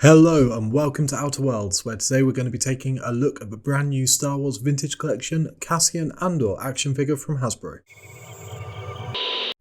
Hello and welcome to Outer Worlds, where today we're going to be taking a look at the brand new Star Wars Vintage Collection Cassian Andor action figure from Hasbro.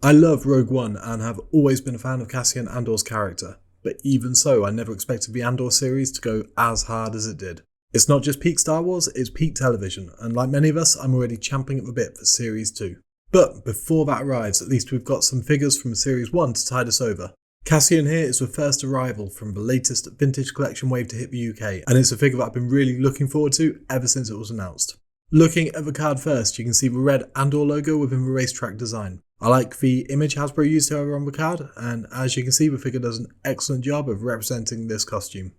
I love Rogue One and have always been a fan of Cassian Andor's character, but even so I never expected the Andor series to go as hard as it did. It's not just peak Star Wars, it's peak television, and like many of us, I'm already champing at the bit for Series 2. But before that arrives, at least we've got some figures from Series 1 to tide us over. Cassian here is the first arrival from the latest vintage collection wave to hit the UK, and it's a figure that I've been really looking forward to ever since it was announced. Looking at the card first, you can see the red Andor logo within the racetrack design. I like the image Hasbro used here on the card, and as you can see the figure does an excellent job of representing this costume.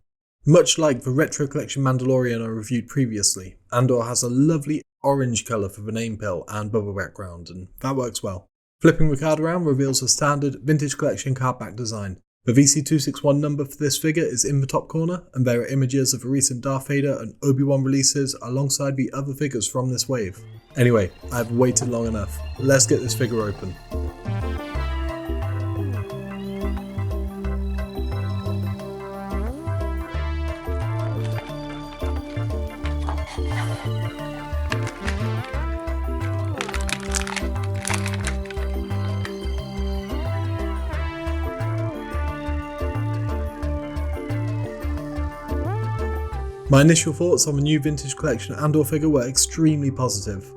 Much like the Retro Collection Mandalorian I reviewed previously, Andor has a lovely orange colour for the name pill and bubble background, and that works well. Flipping the card around reveals the standard Vintage Collection card back design. The VC261 number for this figure is in the top corner, and there are images of the recent Darth Vader and Obi-Wan releases alongside the other figures from this wave. Anyway, I've waited long enough. Let's get this figure open. My initial thoughts on the new Vintage Collection Andor figure were extremely positive.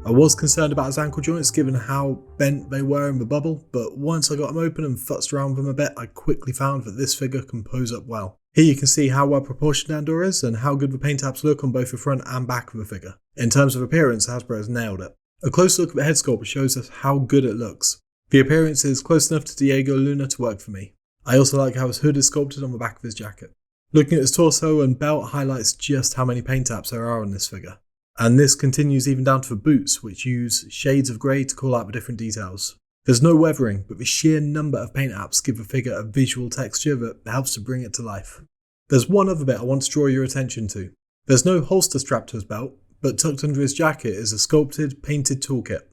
I was concerned about his ankle joints given how bent they were in the bubble, but once I got them open and futzed around with them a bit, I quickly found that this figure can pose up well. Here you can see how well proportioned Andor is and how good the paint apps look on both the front and back of the figure. In terms of appearance, Hasbro has nailed it. A close look at the head sculpt shows us how good it looks. The appearance is close enough to Diego Luna to work for me. I also like how his hood is sculpted on the back of his jacket. Looking at his torso and belt highlights just how many paint apps there are on this figure. And this continues even down to the boots, which use shades of grey to call out the different details. There's no weathering, but the sheer number of paint apps give the figure a visual texture that helps to bring it to life. There's one other bit I want to draw your attention to. There's no holster strapped to his belt, but tucked under his jacket is a sculpted, painted toolkit.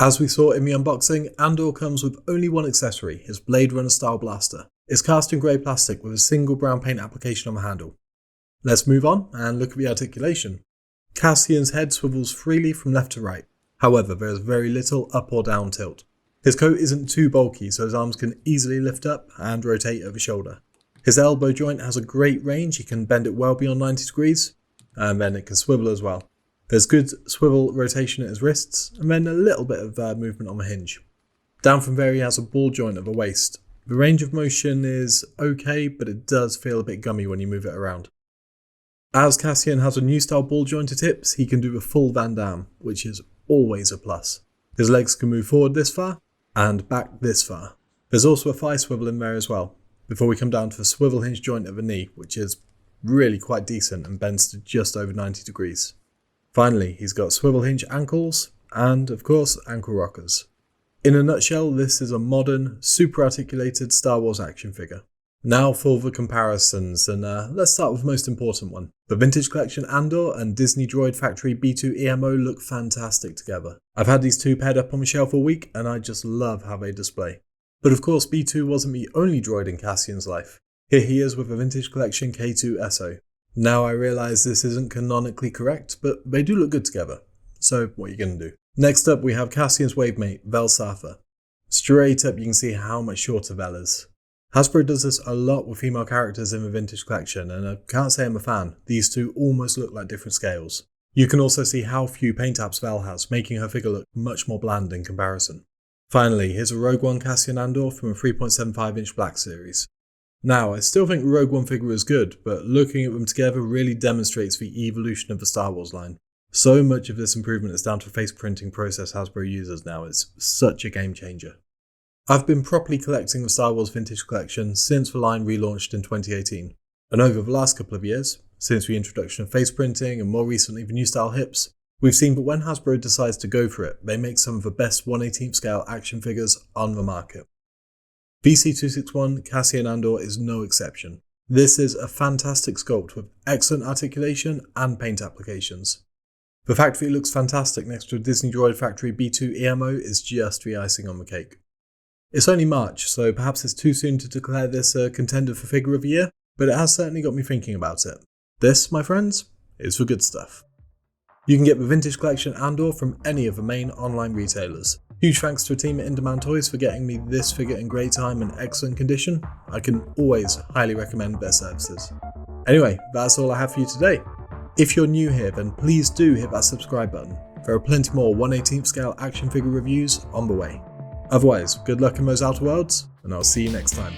As we saw in the unboxing, Andor comes with only one accessory, his Blade Runner style blaster. It's cast in grey plastic with a single brown paint application on the handle. Let's move on and look at the articulation. Cassian's head swivels freely from left to right. However, there is very little up or down tilt. His coat isn't too bulky, so his arms can easily lift up and rotate over shoulder. His elbow joint has a great range, he can bend it well beyond 90 degrees, and then it can swivel as well. There's good swivel rotation at his wrists, and then a little bit of movement on the hinge. Down from there he has a ball joint at the waist. The range of motion is okay, but it does feel a bit gummy when you move it around. As Cassian has a new style ball jointed hips, he can do the full Van Damme, which is always a plus. His legs can move forward this far, and back this far. There's also a thigh swivel in there as well, before we come down to the swivel hinge joint at the knee, which is really quite decent and bends to just over 90 degrees. Finally, he's got swivel hinge ankles, and of course, ankle rockers. In a nutshell, this is a modern, super articulated Star Wars action figure. Now for the comparisons, and let's start with the most important one. The Vintage Collection Andor and Disney Droid Factory B2 EMO look fantastic together. I've had these two paired up on my shelf all week, and I just love how they display. But of course, B2 wasn't the only droid in Cassian's life. Here he is with the Vintage Collection K2 SO. Now I realise this isn't canonically correct, but they do look good together. So what are you going to do? Next up we have Cassian's wavemate, Vel Safa. Straight up you can see how much shorter Vel is. Hasbro does this a lot with female characters in the Vintage Collection, and I can't say I'm a fan. These two almost look like different scales. You can also see how few paint apps Vel has, making her figure look much more bland in comparison. Finally, here's a Rogue One Cassian Andor from a 3.75 inch black series. Now, I still think the Rogue One figure is good, but looking at them together really demonstrates the evolution of the Star Wars line. So much of this improvement is down to the face printing process Hasbro uses now, it's such a game changer. I've been properly collecting the Star Wars Vintage Collection since the line relaunched in 2018, and over the last couple of years, since the introduction of face printing and more recently the new style hips, we've seen that when Hasbro decides to go for it, they make some of the best 1/18th scale action figures on the market. VC261 Cassian Andor is no exception. This is a fantastic sculpt with excellent articulation and paint applications. The fact that it looks fantastic next to a Disney Droid Factory B2 EMO is just the icing on the cake. It's only March, so perhaps it's too soon to declare this a contender for Figure of the Year, but it has certainly got me thinking about it. This, my friends, is for good stuff. You can get the Vintage Collection Andor from any of the main online retailers. Huge thanks to the team at In Demand Toys for getting me this figure in great time and excellent condition. I can always highly recommend their services. Anyway, that's all I have for you today. If you're new here, then please do hit that subscribe button. There are plenty more 1/18th scale action figure reviews on the way. Otherwise, good luck in those outer worlds, and I'll see you next time.